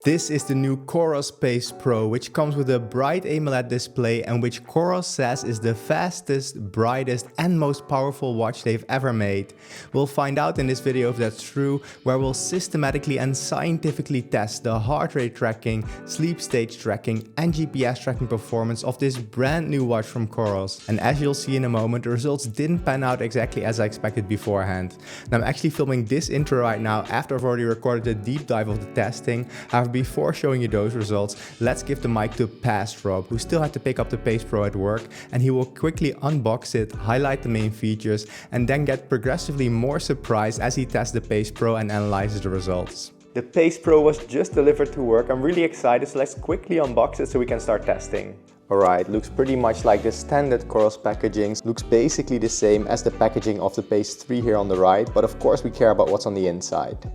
This is the new COROS Pace Pro, which comes with a bright AMOLED display and which COROS says is the fastest, brightest and most powerful watch they've ever made. We'll find out in this video if that's true, where we'll systematically and scientifically test the heart rate tracking, sleep stage tracking and GPS tracking performance of this brand new watch from COROS. And as you'll see in a moment, the results didn't pan out exactly as I expected beforehand. Now I'm actually filming this intro right now after I've already recorded a deep dive of the testing. However, before showing you those results, let's give the mic to Past Rob, who still had to pick up the Pace Pro at work, and he will quickly unbox it, highlight the main features, and then get progressively more surprised as he tests the Pace Pro and analyzes the results. The Pace Pro was just delivered to work. I'm really excited, so let's quickly unbox it so we can start testing. Alright, looks pretty much like the standard COROS packaging. Looks basically the same as the packaging of the Pace 3 here on the right, but of course we care about what's on the inside.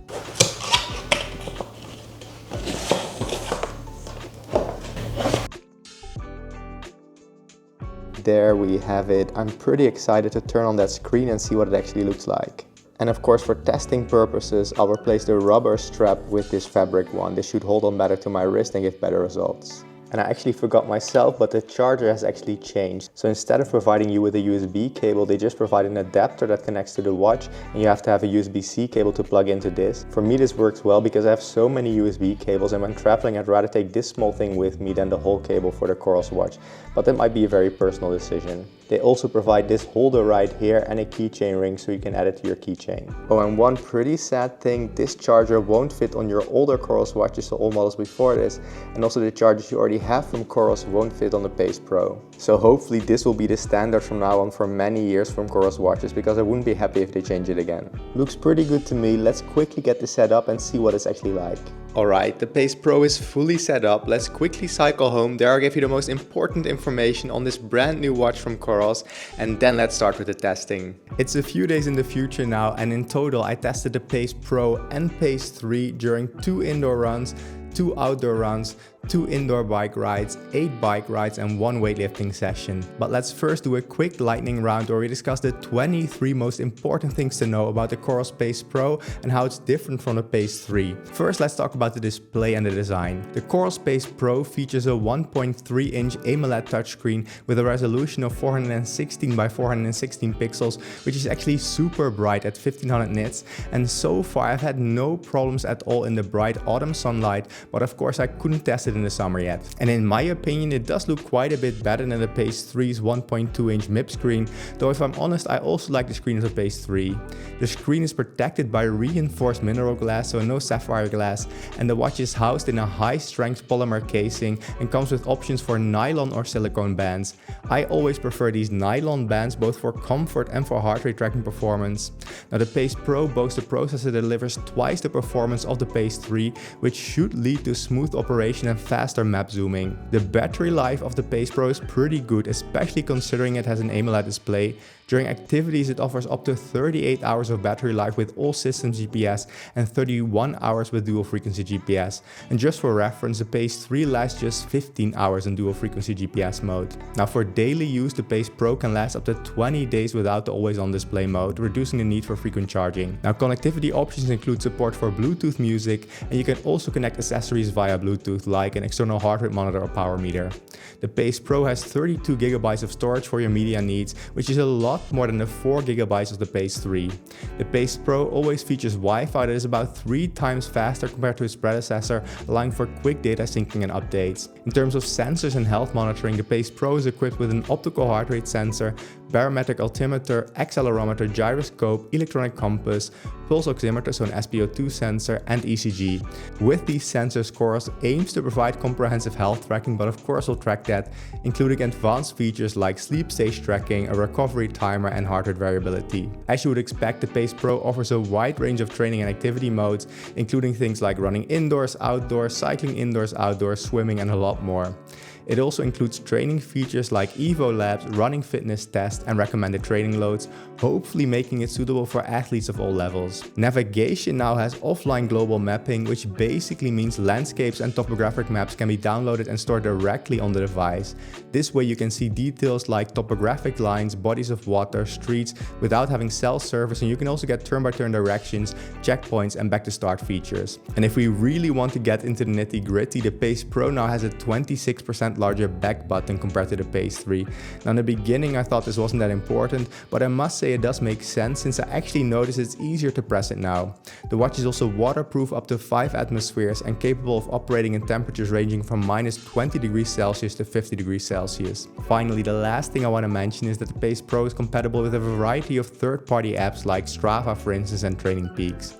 There we have it. I'm pretty excited to turn on that screen and see what it actually looks like. And of course, for testing purposes, I'll replace the rubber strap with this fabric one. This should hold on better to my wrist and give better results. And I actually forgot myself, but the charger has actually changed. So instead of providing you with a USB cable, they just provide an adapter that connects to the watch, and you have to have a USB-C cable to plug into this. For me, this works well because I have so many USB cables, and when traveling, I'd rather take this small thing with me than the whole cable for the COROS watch. But that might be a very personal decision. They also provide this holder right here and a keychain ring so you can add it to your keychain. Oh, and one pretty sad thing, this charger won't fit on your older COROS watches, so all models before this, and also the chargers you already have from COROS won't fit on the Pace Pro. So hopefully this will be the standard from now on for many years from COROS watches, because I wouldn't be happy if they change it again. Looks pretty good to me. Let's quickly get this set up and see what it's actually like. Alright, the Pace Pro is fully set up. Let's quickly cycle home. There I'll give you the most important information on this brand new watch from COROS, and then let's start with the testing. It's a few days in the future now, and in total I tested the Pace Pro and Pace 3 during 2 indoor runs, 2 outdoor runs, 2 indoor bike rides, 8 bike rides and 1 weightlifting session. But let's first do a quick lightning round where we discuss the 23 most important things to know about the COROS Pace Pro and how it's different from the Pace 3. First, let's talk about the display and the design. The COROS Pace Pro features a 1.3-inch AMOLED touchscreen with a resolution of 416 by 416 pixels, which is actually super bright at 1500 nits, and so far I've had no problems at all in the bright autumn sunlight, but of course I couldn't test it in the summer yet. And in my opinion, it does look quite a bit better than the Pace 3's 1.2-inch MIP screen, though if I'm honest, I also like the screen of the Pace 3. The screen is protected by reinforced mineral glass, so no sapphire glass, and the watch is housed in a high-strength polymer casing and comes with options for nylon or silicone bands. I always prefer these nylon bands both for comfort and for heart rate tracking performance. Now the Pace Pro boasts a processor that delivers twice the performance of the Pace 3, which should lead to smooth operation and faster map zooming. The battery life of the Pace Pro is pretty good, especially considering it has an AMOLED display. During activities, it offers up to 38 hours of battery life with all systems GPS and 31 hours with dual frequency GPS. And just for reference, the Pace 3 lasts just 15 hours in dual frequency GPS mode. Now for daily use, the Pace Pro can last up to 20 days without the always on display mode, reducing the need for frequent charging. Now connectivity options include support for Bluetooth music, and you can also connect accessories via Bluetooth like an external heart rate monitor or power meter. The Pace Pro has 32 GB of storage for your media needs, which is a lot more than the 4 GB of the Pace 3. The Pace Pro always features Wi-Fi that is about 3 times faster compared to its predecessor, allowing for quick data syncing and updates. In terms of sensors and health monitoring, the Pace Pro is equipped with an optical heart rate sensor, barometric altimeter, accelerometer, gyroscope, electronic compass, pulse oximeter, so an SpO2 sensor, and ECG. With these sensors, COROS aims to provide comprehensive health tracking, but of course will track that, including advanced features like sleep stage tracking, a recovery timer, and heart rate variability. As you would expect, the Pace Pro offers a wide range of training and activity modes, including things like running indoors, outdoors, cycling indoors, outdoors, swimming, and a lot more. It also includes training features like Evo Labs, running fitness tests, and recommended training loads, hopefully making it suitable for athletes of all levels. Navigation now has offline global mapping, which basically means landscapes and topographic maps can be downloaded and stored directly on the device. This way you can see details like topographic lines, bodies of water, streets without having cell service, and you can also get turn-by-turn directions, checkpoints, and back to start features. And if we really want to get into the nitty-gritty, the Pace Pro now has a 26% larger back button compared to the Pace 3. Now in the beginning I thought this wasn't that important, but I must say it does make sense since I actually noticed it's easier to press it now. The watch is also waterproof up to 5 atmospheres and capable of operating in temperatures ranging from minus 20 degrees Celsius to 50 degrees Celsius. Finally, the last thing I want to mention is that the Pace Pro is compatible with a variety of third-party apps like Strava for instance and Training Peaks.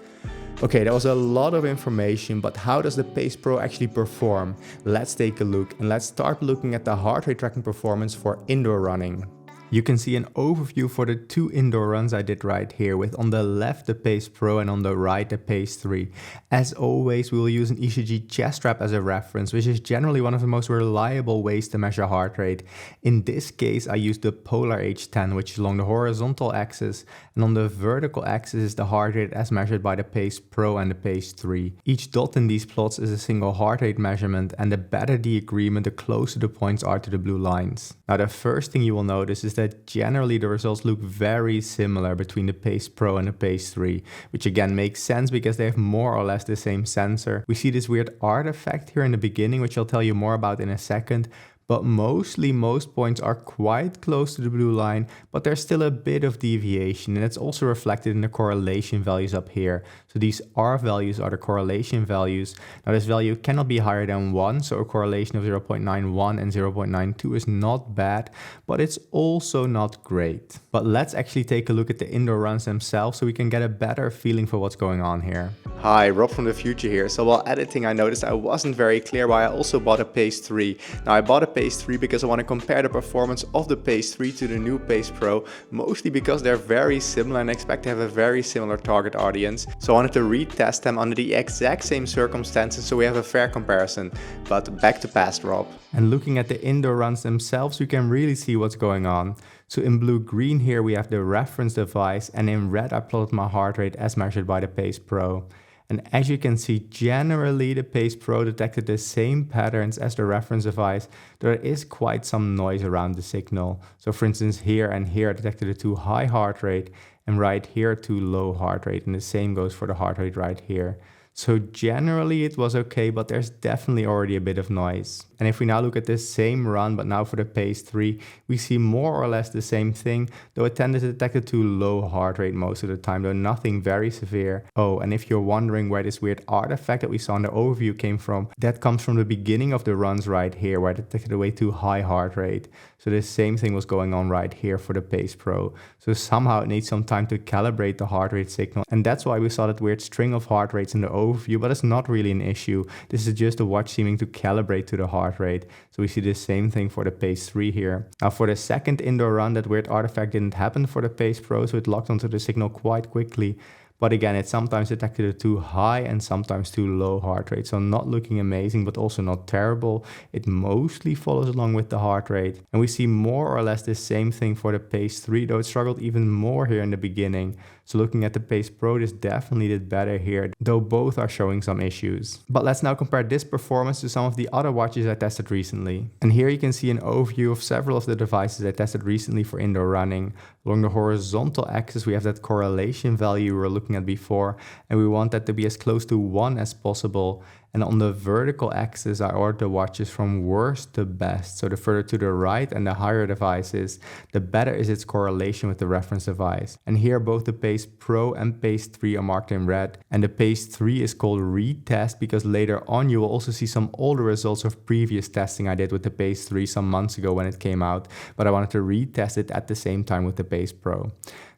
Okay, that was a lot of information, but how does the Pace Pro actually perform? Let's take a look, and let's start looking at the heart rate tracking performance for indoor running. You can see an overview for the 2 indoor runs I did right here, with on the left the Pace Pro and on the right the Pace 3. As always, we will use an ECG chest strap as a reference, which is generally one of the most reliable ways to measure heart rate. In this case, I used the Polar H10, which is along the horizontal axis, and on the vertical axis is the heart rate as measured by the Pace Pro and the Pace 3. Each dot in these plots is a single heart rate measurement, and the better the agreement, the closer the points are to the blue lines. Now the first thing you will notice is that generally the results look very similar between the Pace Pro and the Pace 3, which again makes sense because they have more or less the same sensor. We see this weird artifact here in the beginning, which I'll tell you more about in a second, but mostly most points are quite close to the blue line, but there's still a bit of deviation, and it's also reflected in the correlation values up here. So these R values are the correlation values. Now this value cannot be higher than 1, so a correlation of 0.91 and 0.92 is not bad, but it's also not great. But let's actually take a look at the indoor runs themselves so we can get a better feeling for what's going on here. Hi, Rob from the future here. So while editing I noticed I wasn't very clear why I also bought a Pace 3. Now I bought a Pace 3 because I want to compare the performance of the Pace 3 to the new Pace Pro, mostly because they're very similar and I expect to have a very similar target audience. So I wanted to retest them under the exact same circumstances so we have a fair comparison. But back to past, Rob. And looking at the indoor runs themselves, you can really see what's going on. So in blue-green here we have the reference device, and in red I plotted my heart rate as measured by the Pace Pro. And as you can see, generally the Pace Pro detected the same patterns as the reference device, though there is quite some noise around the signal. So for instance, here and here I detected a too high heart rate, and right here too low heart rate, and the same goes for the heart rate right here. So generally it was okay, but there's definitely already a bit of noise. And if we now look at this same run, but now for the Pace 3, we see more or less the same thing, though it tended to detect a too low heart rate most of the time, though nothing very severe. Oh, and if you're wondering where this weird artifact that we saw in the overview came from, that comes from the beginning of the runs right here, where it detected a way too high heart rate. So the same thing was going on right here for the Pace Pro. So somehow it needs some time to calibrate the heart rate signal, and that's why we saw that weird string of heart rates in the overview, but it's not really an issue. This is just the watch seeming to calibrate to the heart rate. So we see the same thing for the Pace 3 here. Now for the second indoor run, that weird artifact didn't happen for the Pace Pro, so it locked onto the signal quite quickly. But again, it sometimes detected a too high and sometimes too low heart rate. So not looking amazing, but also not terrible. It mostly follows along with the heart rate. And we see more or less the same thing for the Pace 3, though it struggled even more here in the beginning. So looking at the Pace Pro, this definitely did better here, though both are showing some issues. But let's now compare this performance to some of the other watches I tested recently. And here you can see an overview of several of the devices I tested recently for indoor running. Along the horizontal axis, we have that correlation value we were looking at before, and we want that to be as close to 1 as possible. And on the vertical axis, I ordered the watches from worst to best. So the further to the right and the higher the device is, the better is its correlation with the reference device. And here both the Pace Pro and Pace 3 are marked in red. And the Pace 3 is called retest because later on you will also see some older results of previous testing I did with the Pace 3 some months ago when it came out. But I wanted to retest it at the same time with the Pace Pro.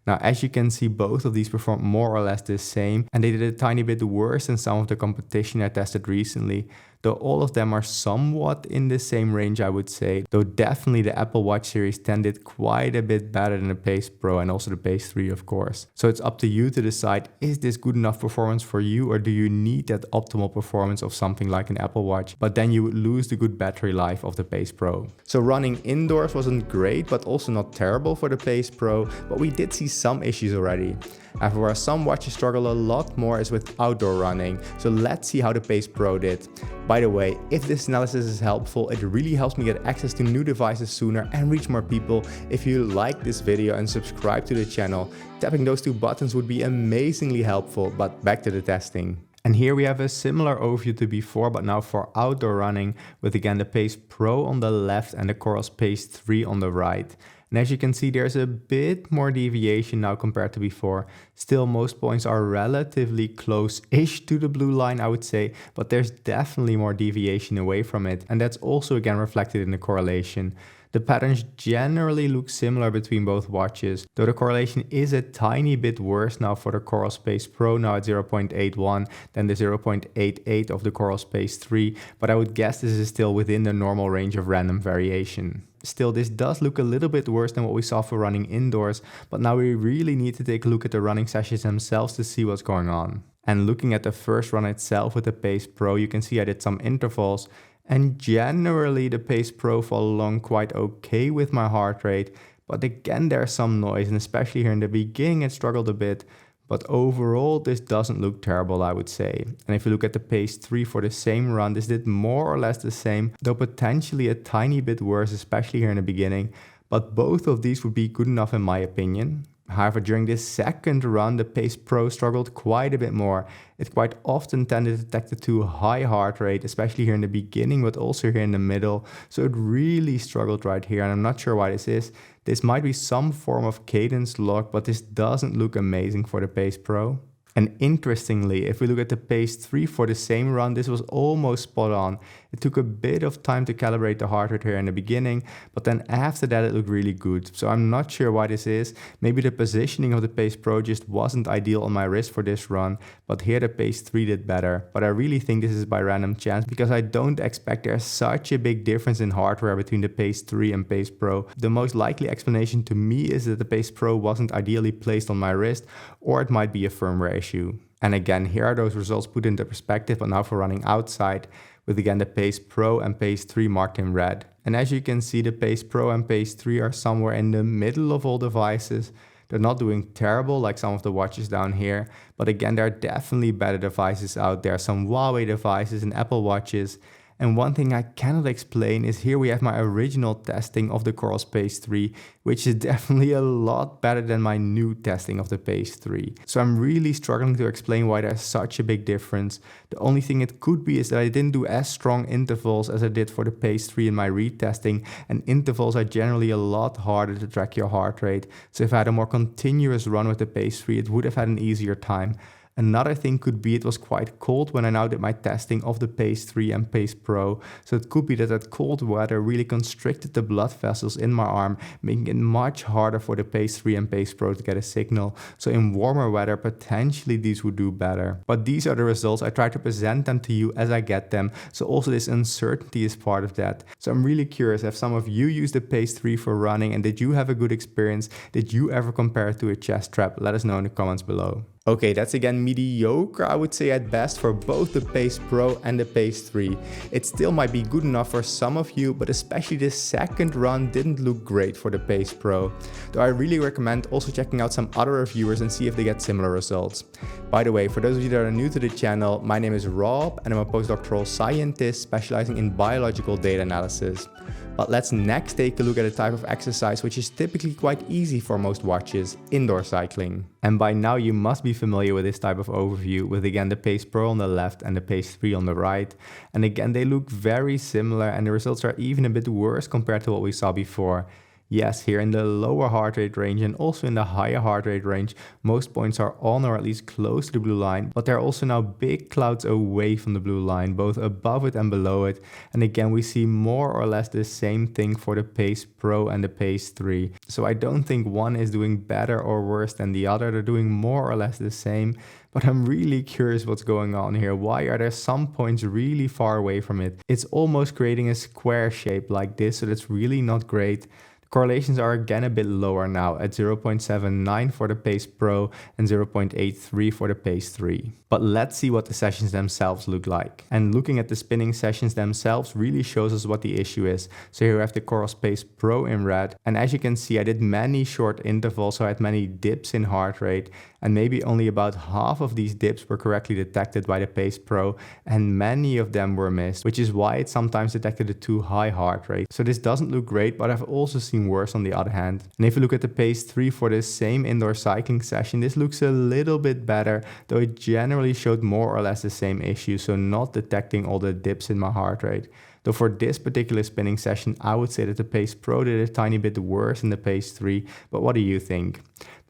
Now, as you can see, both of these performed more or less the same, and they did a tiny bit worse than some of the competition I tested recently, though all of them are somewhat in the same range, I would say, though definitely the Apple Watch Series 10 did quite a bit better than the Pace Pro and also the Pace 3, of course. So it's up to you to decide, is this good enough performance for you, or do you need that optimal performance of something like an Apple Watch, but then you would lose the good battery life of the Pace Pro. So running indoors wasn't great, but also not terrible for the Pace Pro, but we did see some issues already. However, where some watches struggle a lot more is with outdoor running, so let's see how the Pace Pro did. By the way, if this analysis is helpful, it really helps me get access to new devices sooner and reach more people. If you like this video and subscribe to the channel, tapping those two buttons would be amazingly helpful, but back to the testing. And here we have a similar overview to before, but now for outdoor running, with again the Pace Pro on the left and the COROS Pace 3 on the right. And as you can see, there's a bit more deviation now compared to before. Still, most points are relatively close-ish to the blue line, I would say, but there's definitely more deviation away from it. And that's also again reflected in the correlation. The patterns generally look similar between both watches, though the correlation is a tiny bit worse now for the COROS Pace Pro, now at 0.81, than the 0.88 of the COROS Pace 3, but I would guess this is still within the normal range of random variation. Still, this does look a little bit worse than what we saw for running indoors, but now we really need to take a look at the running sessions themselves to see what's going on. And looking at the first run itself with the Pace Pro, you can see I did some intervals, and generally the Pace Pro followed along quite okay with my heart rate, but again there's some noise, and especially here in the beginning it struggled a bit, but overall this doesn't look terrible, I would say. And if you look at the Pace 3 for the same run, this did more or less the same, though potentially a tiny bit worse, especially here in the beginning, but both of these would be good enough in my opinion. However, during this second run, the Pace Pro struggled quite a bit more. It quite often tended to detect a too high heart rate, especially here in the beginning, but also here in the middle. So it really struggled right here, and I'm not sure why this is. This might be some form of cadence lock, but this doesn't look amazing for the Pace Pro. And interestingly, if we look at the Pace 3 for the same run, this was almost spot on. It took a bit of time to calibrate the heart rate here in the beginning, but then after that it looked really good. So I'm not sure why this is. Maybe the positioning of the Pace Pro just wasn't ideal on my wrist for this run, but here the Pace 3 did better. But I really think this is by random chance, because I don't expect there's such a big difference in hardware between the Pace 3 and Pace Pro. The most likely explanation to me is that the Pace Pro wasn't ideally placed on my wrist, or it might be a firmware issue. And again, here are those results put into perspective, but now for running outside, with again the Pace Pro and Pace 3 marked in red. And as you can see, the Pace Pro and Pace 3 are somewhere in the middle of all devices. They're not doing terrible like some of the watches down here, but again, there are definitely better devices out there, some Huawei devices and Apple Watches. And one thing I cannot explain is here we have my original testing of the COROS Pace 3, which is definitely a lot better than my new testing of the Pace 3. So I'm really struggling to explain why there's such a big difference. The only thing it could be is that I didn't do as strong intervals as I did for the Pace 3 in my retesting, and intervals are generally a lot harder to track your heart rate. So if I had a more continuous run with the Pace 3, it would have had an easier time. Another thing could be it was quite cold when I now did my testing of the Pace 3 and Pace Pro. So it could be that cold weather really constricted the blood vessels in my arm, making it much harder for the Pace 3 and Pace Pro to get a signal. So in warmer weather, potentially these would do better. But these are the results. I try to present them to you as I get them. So also this uncertainty is part of that. So I'm really curious, have some of you used the Pace 3 for running, and did you have a good experience? Did you ever compare it to a chest strap? Let us know in the comments below. Okay, that's again mediocre, I would say at best, for both the Pace Pro and the Pace 3. It still might be good enough for some of you, but especially the second run didn't look great for the Pace Pro. Though I really recommend also checking out some other reviewers and see if they get similar results. By the way, for those of you that are new to the channel, my name is Rob and I'm a postdoctoral scientist specializing in biological data analysis. But let's next take a look at a type of exercise which is typically quite easy for most watches, indoor cycling. And by now you must be familiar with this type of overview, with again the Pace Pro on the left and the Pace 3 on the right. And again, they look very similar and the results are even a bit worse compared to what we saw before. Yes, here in the lower heart rate range and also in the higher heart rate range, most points are on or at least close to the blue line, but there are also now big clouds away from the blue line, both above it and below it. And again, we see more or less the same thing for the Pace Pro and the Pace 3. So I don't think one is doing better or worse than the other. They're doing more or less the same. But I'm really curious what's going on here. Why are there some points really far away from it? It's almost creating a square shape like this, so that's really not great. Correlations are again a bit lower now at 0.79 for the Pace Pro and 0.83 for the Pace 3. But let's see what the sessions themselves look like. And looking at the spinning sessions themselves really shows us what the issue is. So here we have the COROS Pace Pro in red. And as you can see, I did many short intervals, so I had many dips in heart rate. And maybe only about half of these dips were correctly detected by the Pace Pro, and many of them were missed, which is why it sometimes detected a too high heart rate. So this doesn't look great, but I've also seen worse on the other hand. And if you look at the Pace 3 for this same indoor cycling session, this looks a little bit better, though it generally showed more or less the same issue, so not detecting all the dips in my heart rate. Though for this particular spinning session, I would say that the Pace Pro did a tiny bit worse than the Pace 3, but what do you think?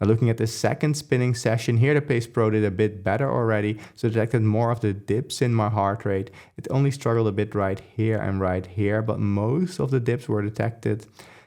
Now looking at the second spinning session, here the Pace Pro did a bit better already, so detected more of the dips in my heart rate. It only struggled a bit right here and right here, but most of the dips were detected.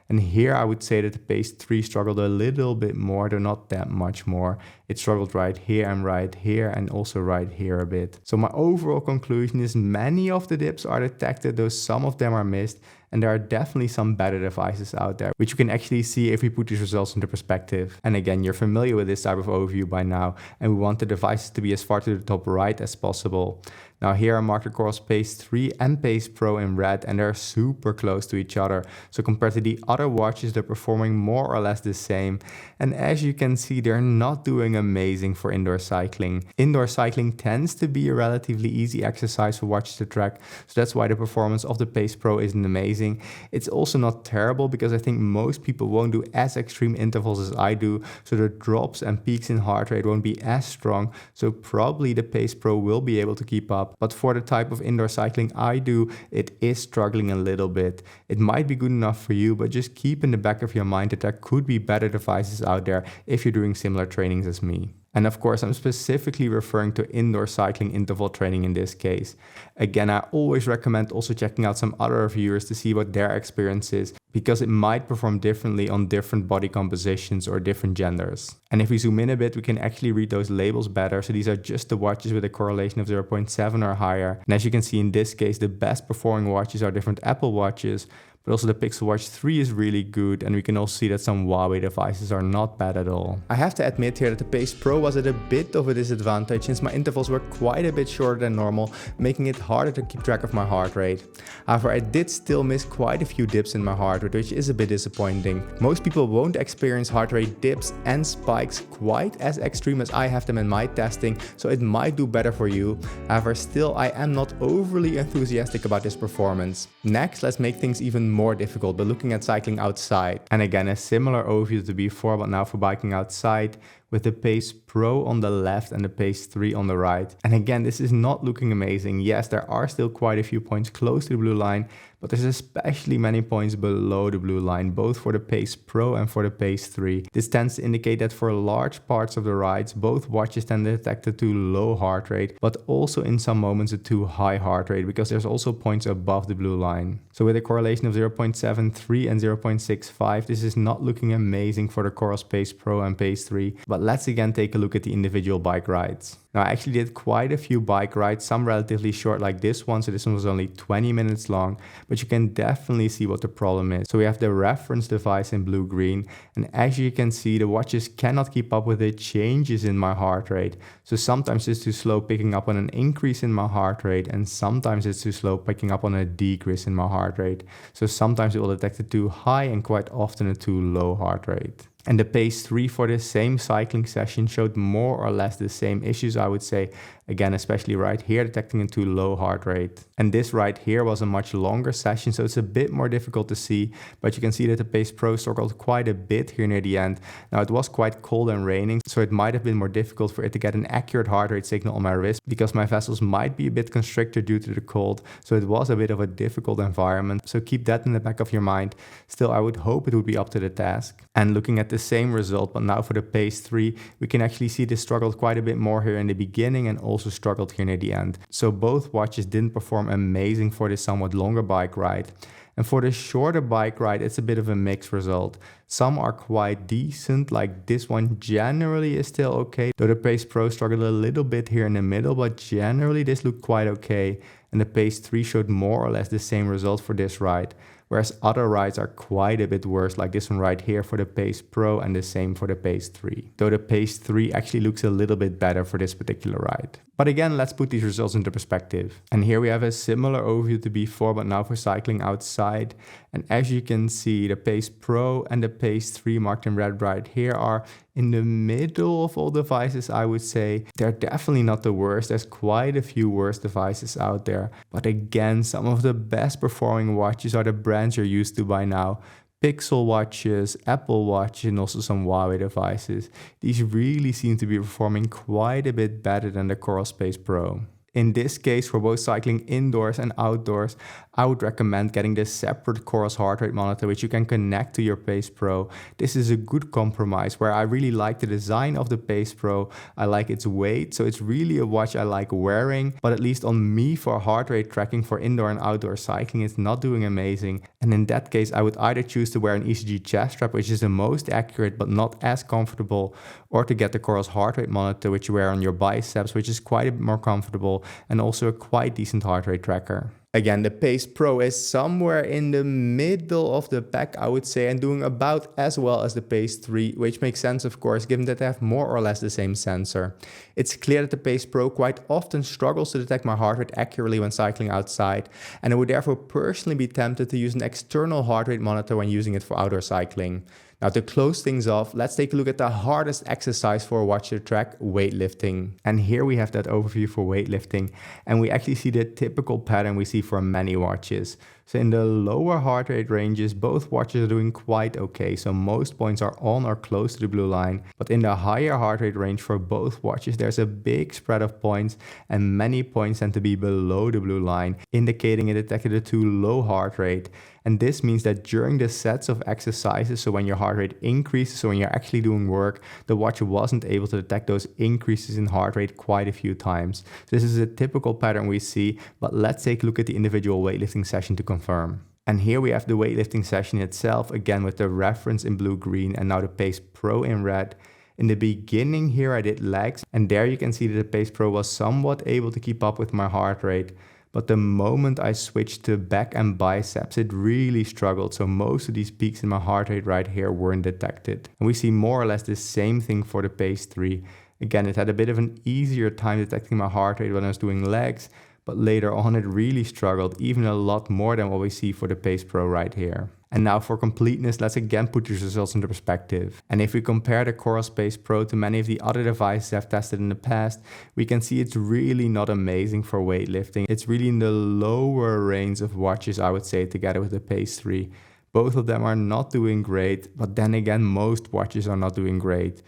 And here I would say that the Pace 3 struggled a little bit more, though not that much more. It struggled right here and also right here a bit. So my overall conclusion is many of the dips are detected, though some of them are missed. And there are definitely some better devices out there, which you can actually see if we put these results into perspective. And again, you're familiar with this type of overview by now, and we want the devices to be as far to the top right as possible. Now here I marked the COROS Pace 3 and Pace Pro in red, and they're super close to each other. So compared to the other watches, they're performing more or less the same. And as you can see, they're not doing amazing for indoor cycling. Indoor cycling tends to be a relatively easy exercise for watches to track, so that's why the performance of the Pace Pro isn't amazing. It's also not terrible because I think most people won't do as extreme intervals as I do, so the drops and peaks in heart rate won't be as strong, so probably the Pace Pro will be able to keep up. But for the type of indoor cycling I do, it is struggling a little bit. It might be good enough for you, but just keep in the back of your mind that there could be better devices out there if you're doing similar trainings as me. And of course, I'm specifically referring to indoor cycling interval training in this case. Again, I always recommend also checking out some other reviewers to see what their experience is, because it might perform differently on different body compositions or different genders. And if we zoom in a bit, we can actually read those labels better. So these are just the watches with a correlation of 0.7 or higher. And as you can see in this case, the best performing watches are different Apple watches, but also the Pixel Watch 3 is really good, and we can also see that some Huawei devices are not bad at all. I have to admit here that the Pace Pro was at a bit of a disadvantage since my intervals were quite a bit shorter than normal, making it harder to keep track of my heart rate. However, I did still miss quite a few dips in my heart rate, which is a bit disappointing. Most people won't experience heart rate dips and spikes quite as extreme as I have them in my testing, so it might do better for you. However, still I am not overly enthusiastic about this performance. Next, let's make things even more difficult by looking at cycling outside. And again, a similar overview to before, but now for biking outside, with the Pace Pro on the left and the Pace 3 on the right. And again, this is not looking amazing. Yes, there are still quite a few points close to the blue line, but there's especially many points below the blue line, both for the Pace Pro and for the Pace 3. This tends to indicate that for large parts of the rides, both watches tend to detect a too low heart rate, but also in some moments a too high heart rate, because there's also points above the blue line. So with a correlation of 0.73 and 0.65, this is not looking amazing for the COROS Pace Pro and Pace 3, but let's again take a look at the individual bike rides. Now I actually did quite a few bike rides, some relatively short like this one, so this one was only 20 minutes long, but you can definitely see what the problem is. So we have the reference device in blue-green, and as you can see, the watches cannot keep up with the changes in my heart rate. So sometimes it's too slow picking up on an increase in my heart rate, and sometimes it's too slow picking up on a decrease in my heart rate. So sometimes it will detect a too high and quite often a too low heart rate. And the pace 3 for the same cycling session showed more or less the same issues, I would say. Again, especially right here, detecting a too low heart rate. And this right here was a much longer session, so it's a bit more difficult to see. But you can see that the Pace Pro struggled quite a bit here near the end. Now, it was quite cold and raining, so it might have been more difficult for it to get an accurate heart rate signal on my wrist, because my vessels might be a bit constricted due to the cold. So it was a bit of a difficult environment. So keep that in the back of your mind. Still, I would hope it would be up to the task. And looking at the same result, but now for the Pace 3, we can actually see this struggled quite a bit more here in the beginning and also struggled here near the end. So both watches didn't perform amazing for this somewhat longer bike ride. And for the shorter bike ride, it's a bit of a mixed result. Some are quite decent, like this one generally is still okay, though the Pace Pro struggled a little bit here in the middle, but generally this looked quite okay. And the Pace 3 showed more or less the same result for this ride. Whereas other rides are quite a bit worse, like this one right here for the Pace Pro and the same for the Pace 3. Though the Pace 3 actually looks a little bit better for this particular ride. But again, let's put these results into perspective. And here we have a similar overview to before, but now for cycling outside. And as you can see, the Pace Pro and the Pace 3 marked in red right here are in the middle of all devices, I would say. They're definitely not the worst. There's quite a few worse devices out there. But again, some of the best performing watches are the brands you're used to by now. Pixel watches, Apple Watch, and also some Huawei devices. These really seem to be performing quite a bit better than the COROS Pace Pro. In this case, for both cycling indoors and outdoors, I would recommend getting this separate COROS heart rate monitor, which you can connect to your Pace Pro. This is a good compromise where I really like the design of the Pace Pro. I like its weight, so it's really a watch I like wearing, but at least on me for heart rate tracking for indoor and outdoor cycling, it's not doing amazing. And in that case, I would either choose to wear an ECG chest strap, which is the most accurate but not as comfortable, or to get the COROS heart rate monitor, which you wear on your biceps, which is quite a bit more comfortable and also a quite decent heart rate tracker. Again, the Pace Pro is somewhere in the middle of the pack, I would say, and doing about as well as the Pace 3, which makes sense, of course, given that they have more or less the same sensor. It's clear that the Pace Pro quite often struggles to detect my heart rate accurately when cycling outside, and I would therefore personally be tempted to use an external heart rate monitor when using it for outdoor cycling. Now, to close things off, let's take a look at the hardest exercise for a watch to track, weightlifting. And here we have that overview for weightlifting, and we actually see the typical pattern we see for many watches. So in the lower heart rate ranges, both watches are doing quite okay, so most points are on or close to the blue line. But in the higher heart rate range for both watches, there's a big spread of points, and many points tend to be below the blue line, indicating it detected a too low heart rate. And this means that during the sets of exercises, so when your heart rate increases, so when you're actually doing work, the watch wasn't able to detect those increases in heart rate quite a few times. So this is a typical pattern we see, but let's take a look at the individual weightlifting session to confirm. And here we have the weightlifting session itself, again with the reference in blue-green and now the Pace Pro in red. In the beginning here I did legs, and there you can see that the Pace Pro was somewhat able to keep up with my heart rate. But the moment I switched to back and biceps, it really struggled. So most of these peaks in my heart rate right here weren't detected. And we see more or less the same thing for the Pace 3. Again, it had a bit of an easier time detecting my heart rate when I was doing legs, but later on it really struggled, even a lot more than what we see for the Pace Pro right here. And now for completeness, let's again put these results into perspective. And if we compare the COROS Pace Pro to many of the other devices I've tested in the past, we can see it's really not amazing for weightlifting. It's really in the lower range of watches, I would say, together with the Pace 3. Both of them are not doing great, but then again, most watches are not doing great.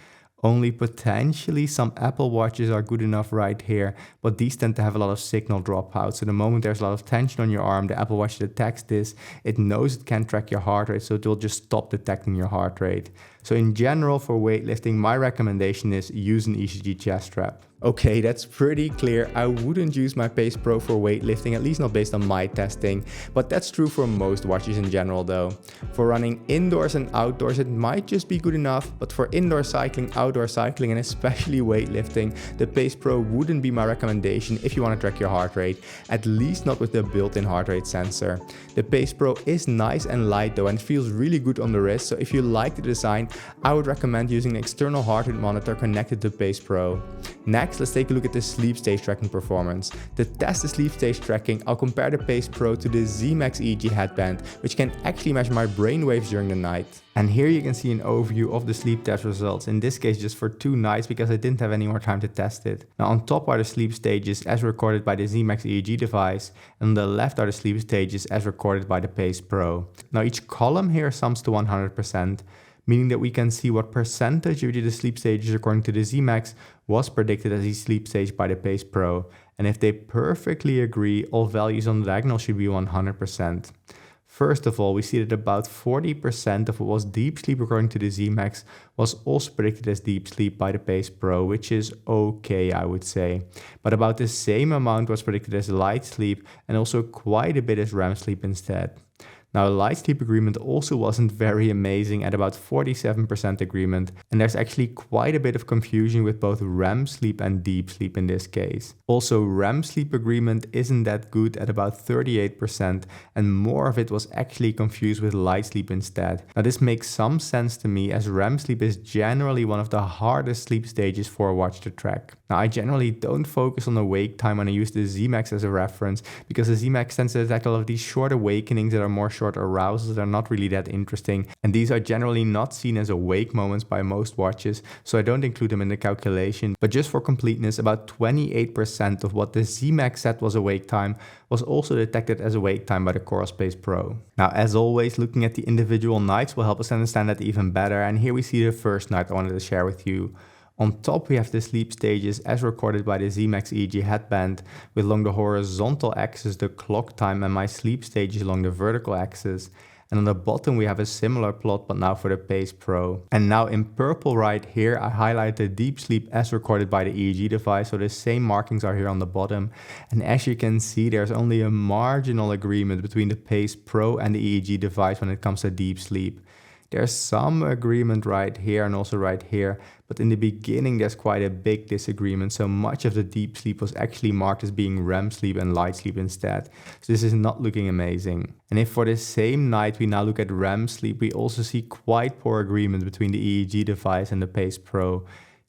Only potentially some Apple Watches are good enough right here, but these tend to have a lot of signal dropout. So the moment there's a lot of tension on your arm, the Apple Watch detects this, it knows it can track your heart rate, so it will just stop detecting your heart rate. So in general for weightlifting, my recommendation is use an ECG chest strap. Okay, that's pretty clear. I wouldn't use my Pace Pro for weightlifting, at least not based on my testing, but that's true for most watches in general though. For running indoors and outdoors, it might just be good enough, but for indoor cycling, outdoor cycling, and especially weightlifting, the Pace Pro wouldn't be my recommendation if you want to track your heart rate, at least not with the built-in heart rate sensor. The Pace Pro is nice and light though, and feels really good on the wrist, so if you like the design, I would recommend using an external heart rate monitor connected to Pace Pro. Next, Next, let's take a look at the sleep stage tracking performance. To test the sleep stage tracking, I'll compare the Pace Pro to the Z-Max EEG headband, which can actually measure my brain waves during the night. And here you can see an overview of the sleep test results, in this case just for 2 nights because I didn't have any more time to test it. Now on top are the sleep stages as recorded by the Z-Max EEG device, and on the left are the sleep stages as recorded by the Pace Pro. Now each column here sums to 100%. Meaning that we can see what percentage of the sleep stages according to the Z-Max was predicted as a sleep stage by the Pace Pro. And if they perfectly agree, all values on the diagonal should be 100%. First of all, we see that about 40% of what was deep sleep according to the Z-Max was also predicted as deep sleep by the Pace Pro, which is okay, I would say. But about the same amount was predicted as light sleep and also quite a bit as REM sleep instead. Now, light sleep agreement also wasn't very amazing at about 47% agreement, and there's actually quite a bit of confusion with both REM sleep and deep sleep in this case. Also, REM sleep agreement isn't that good at about 38%, and more of it was actually confused with light sleep instead. Now, this makes some sense to me as REM sleep is generally one of the hardest sleep stages for a watch to track. Now, I generally don't focus on awake time when I use the Z-Max as a reference, because the Z-Max tends to detect a lot of these short awakenings that are more short arousals that are not really that interesting, and these are generally not seen as awake moments by most watches, so I don't include them in the calculation. But just for completeness, about 28% of what the Z-Max said was awake time was also detected as awake time by the COROS Pace Pro. Now, as always, looking at the individual nights will help us understand that even better, and here we see the first night I wanted to share with you. On top we have the sleep stages as recorded by the Z-Max EEG headband, with along the horizontal axis the clock time and my sleep stages along the vertical axis. And on the bottom we have a similar plot, but now for the Pace Pro. And now in purple right here I highlight the deep sleep as recorded by the EEG device, so the same markings are here on the bottom. And as you can see, there's only a marginal agreement between the Pace Pro and the EEG device when it comes to deep sleep. There's some agreement right here and also right here, but in the beginning there's quite a big disagreement, so much of the deep sleep was actually marked as being REM sleep and light sleep instead. So this is not looking amazing. And if for the same night we now look at REM sleep, we also see quite poor agreement between the EEG device and the Pace Pro.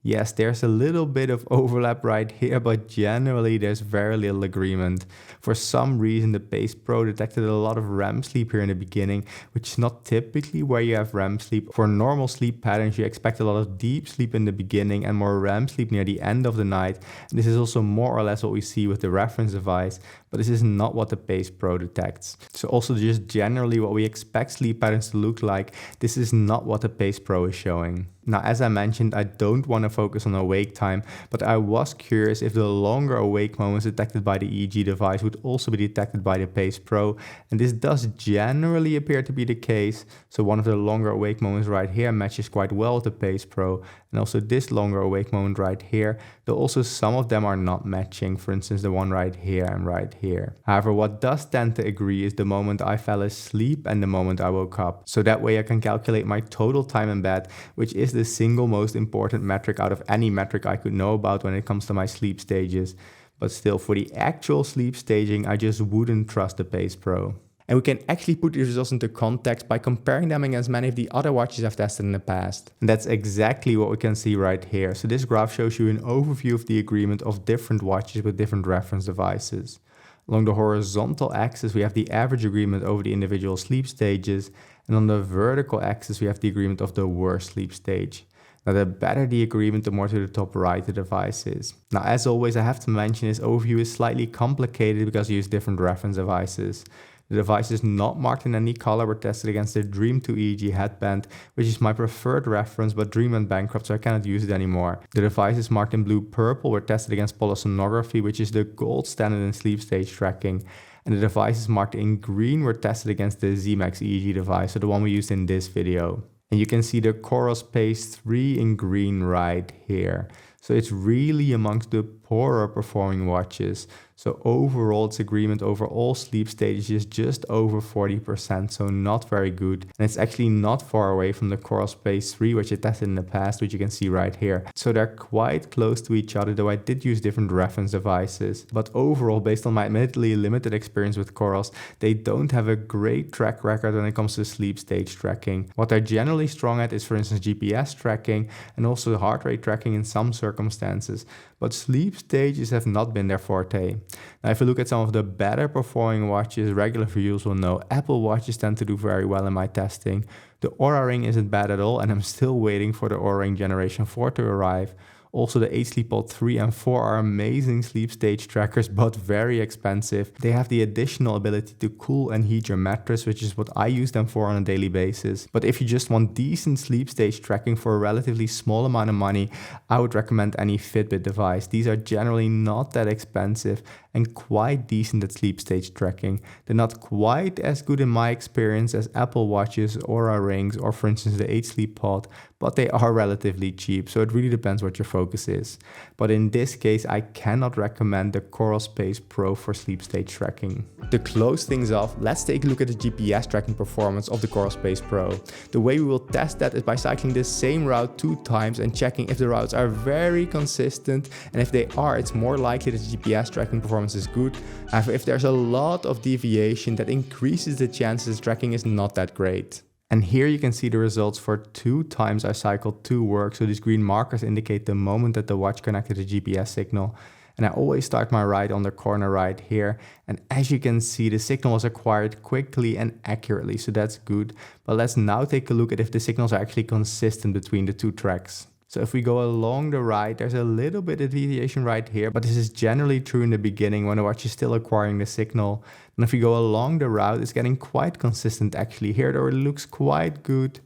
Yes, there's a little bit of overlap right here, but generally there's very little agreement. For some reason, the Pace Pro detected a lot of REM sleep here in the beginning, which is not typically where you have REM sleep. For normal sleep patterns, you expect a lot of deep sleep in the beginning and more REM sleep near the end of the night. And this is also more or less what we see with the reference device, but this is not what the Pace Pro detects. So also just generally what we expect sleep patterns to look like, this is not what the Pace Pro is showing. Now, as I mentioned, I don't want to focus on awake time, but I was curious if the longer awake moments detected by the EEG device would also be detected by the Pace Pro, and this does generally appear to be the case. So one of the longer awake moments right here matches quite well with the Pace Pro, and also this longer awake moment right here, though also some of them are not matching, for instance the one right here and right here. However, what does tend to agree is the moment I fell asleep and the moment I woke up. So that way I can calculate my total time in bed, which is the single most important metric out of any metric I could know about when it comes to my sleep stages. But still, for the actual sleep staging, I just wouldn't trust the Pace Pro. And we can actually put these results into context by comparing them against many of the other watches I've tested in the past. And that's exactly what we can see right here. So this graph shows you an overview of the agreement of different watches with different reference devices. Along the horizontal axis, we have the average agreement over the individual sleep stages, and on the vertical axis, we have the agreement of the worst sleep stage. Now, the better the agreement, the more to the top right the device is. Now, as always, I have to mention this overview is slightly complicated because I use different reference devices. The devices not marked in any color were tested against the Dream 2 EEG headband, which is my preferred reference, but Dream went bankrupt, so I cannot use it anymore. The devices marked in blue-purple were tested against polysomnography, which is the gold standard in sleep stage tracking. And the devices marked in green were tested against the Z-Max EEG device, so the one we used in this video. And you can see the COROS Pace 3 in green right here. So it's really amongst the poorer performing watches. So overall, its agreement over all sleep stages is just over 40%, so not very good. And it's actually not far away from the COROS Pace 3, which I tested in the past, which you can see right here. So they're quite close to each other, though I did use different reference devices. But overall, based on my admittedly limited experience with COROS, they don't have a great track record when it comes to sleep stage tracking. What they're generally strong at is, for instance, GPS tracking and also heart rate tracking in some circumstances. But sleep stages have not been their forte. Now, if you look at some of the better performing watches, regular viewers will know Apple Watches tend to do very well in my testing. The Oura Ring isn't bad at all, and I'm still waiting for the Oura Ring Generation 4 to arrive. Also, the H-Sleep Pod 3 and 4 are amazing sleep stage trackers, but very expensive. They have the additional ability to cool and heat your mattress, which is what I use them for on a daily basis. But if you just want decent sleep stage tracking for a relatively small amount of money, I would recommend any Fitbit device. These are generally not that expensive and quite decent at sleep stage tracking. They're not quite as good in my experience as Apple Watches, Oura Rings, or for instance the H-Sleep Pod, but they are relatively cheap, so it really depends what your focus is. But in this case, I cannot recommend the COROS Pace Pro for sleep stage tracking. To close things off, let's take a look at the GPS tracking performance of the COROS Pace Pro. The way we will test that is by cycling the same route 2 times and checking if the routes are very consistent, and if they are, it's more likely that GPS tracking performance is good. However, if there's a lot of deviation, that increases the chances tracking is not that great. And here you can see the results for 2 times I cycled to work. So these green markers indicate the moment that the watch connected a GPS signal. And I always start my ride on the corner right here. And as you can see, the signal was acquired quickly and accurately, so that's good. But let's now take a look at if the signals are actually consistent between the 2 tracks. So if we go along the ride, there's a little bit of deviation right here, but this is generally true in the beginning when the watch is still acquiring the signal. And if we go along the route, it's getting quite consistent actually. Here it already looks quite good.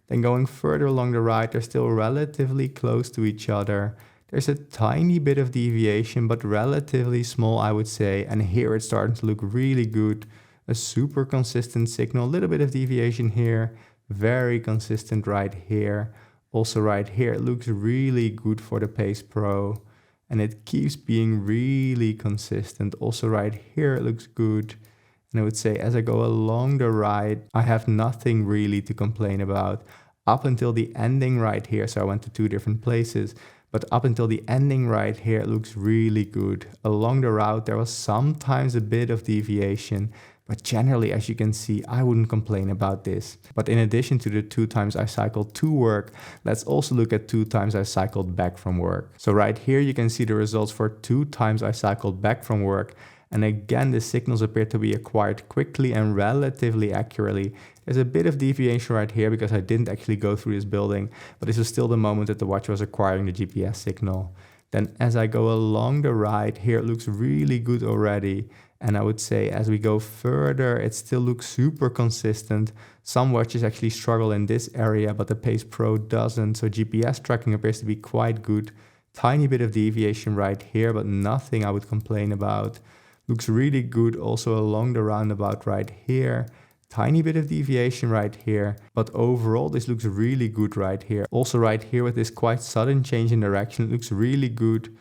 Then going further along the ride, they're still relatively close to each other. There's a tiny bit of deviation, but relatively small, I would say. And here it's starting to look really good. A super consistent signal, a little bit of deviation here, very consistent right here. Also right here, it looks really good for the Pace Pro, and it keeps being really consistent. Also right here, it looks good. And I would say as I go along the ride, I have nothing really to complain about. Up until the ending right here, so I went to 2 different places, but up until the ending right here, it looks really good. Along the route, there was sometimes a bit of deviation, but generally, as you can see, I wouldn't complain about this. But in addition to the 2 times I cycled to work, let's also look at 2 times I cycled back from work. So right here, you can see the results for 2 times I cycled back from work. And again, the signals appear to be acquired quickly and relatively accurately. There's a bit of deviation right here because I didn't actually go through this building, but this was still the moment that the watch was acquiring the GPS signal. Then as I go along the ride, here it looks really good already. And I would say as we go further, it still looks super consistent. Some watches actually struggle in this area, but the Pace Pro doesn't. So GPS tracking appears to be quite good. Tiny bit of deviation right here, but nothing I would complain about. Looks really good also along the roundabout right here. Tiny bit of deviation right here, but overall this looks really good right here. Also right here with this quite sudden change in direction, it looks really good.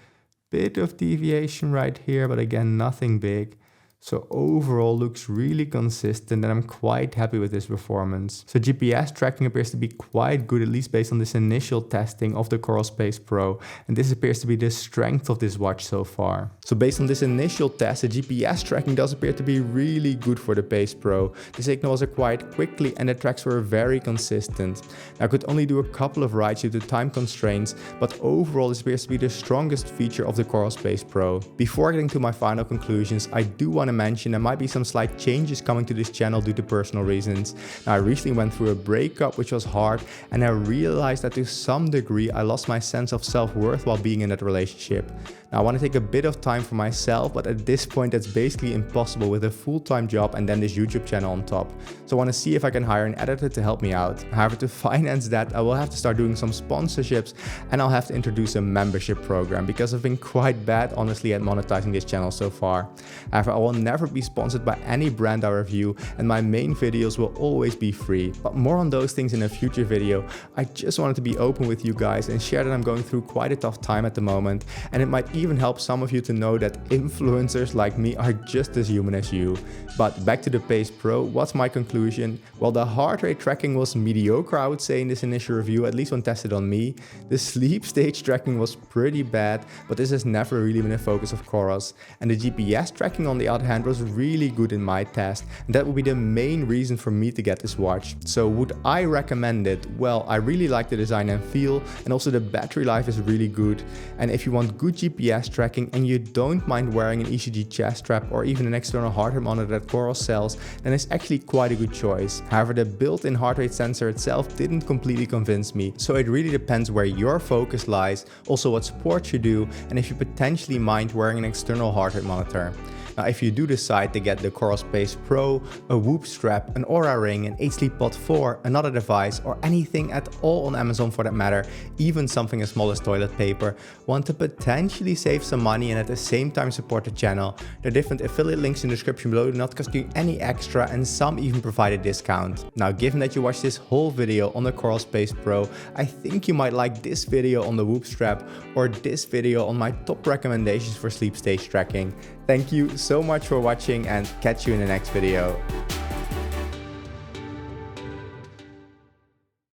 Bit of deviation right here, but again, nothing big. So overall looks really consistent, and I'm quite happy with this performance. So GPS tracking appears to be quite good, at least based on this initial testing of the COROS Pace Pro. And this appears to be the strength of this watch so far. So based on this initial test, the GPS tracking does appear to be really good for the Pace Pro. The signal was acquired quickly and the tracks were very consistent. I could only do a couple of rides due to time constraints, but overall this appears to be the strongest feature of the COROS Pace Pro. Before getting to my final conclusions, I do want to mention there might be some slight changes coming to this channel due to personal reasons. Now, I recently went through a breakup which was hard, and I realized that to some degree I lost my sense of self-worth while being in that relationship. Now, I want to take a bit of time for myself, but at this point that's basically impossible with a full-time job and then this YouTube channel on top. So I want to see if I can hire an editor to help me out. However, to finance that, I will have to start doing some sponsorships, and I'll have to introduce a membership program because I've been quite bad honestly at monetizing this channel so far. However, I will never be sponsored by any brand I review, and my main videos will always be free. But more on those things in a future video. I just wanted to be open with you guys and share that I'm going through quite a tough time at the moment, and it might even help some of you to know that influencers like me are just as human as you. But back to the Pace Pro, what's my conclusion? Well, the heart rate tracking was mediocre, I would say, in this initial review, at least when tested on me. The sleep stage tracking was pretty bad, but this has never really been a focus of COROS. And the GPS tracking, on the other hand, was really good in my test, and that would be the main reason for me to get this watch. So would I recommend it? Well, I really like the design and feel, and also the battery life is really good. And if you want good GPS tracking and you don't mind wearing an ECG chest strap or even an external heart rate monitor that COROS sells, then it's actually quite a good choice. However, the built-in heart rate sensor itself didn't completely convince me, so it really depends where your focus lies, also what sports you do, and if you potentially mind wearing an external heart rate monitor. Now, if you do decide to get the COROS Pace Pro, a Whoop strap, an Oura ring, an 8 Pod 4, another device, or anything at all on Amazon for that matter, even something as small as toilet paper, want to potentially save some money and at the same time support the channel, there are different affiliate links in the description below, do not cost you any extra, and some even provide a discount. Now, given that you watched this whole video on the COROS Pace Pro, I think you might like this video on the Whoop strap or this video on my top recommendations for sleep stage tracking. Thank you so much for watching, and catch you in the next video.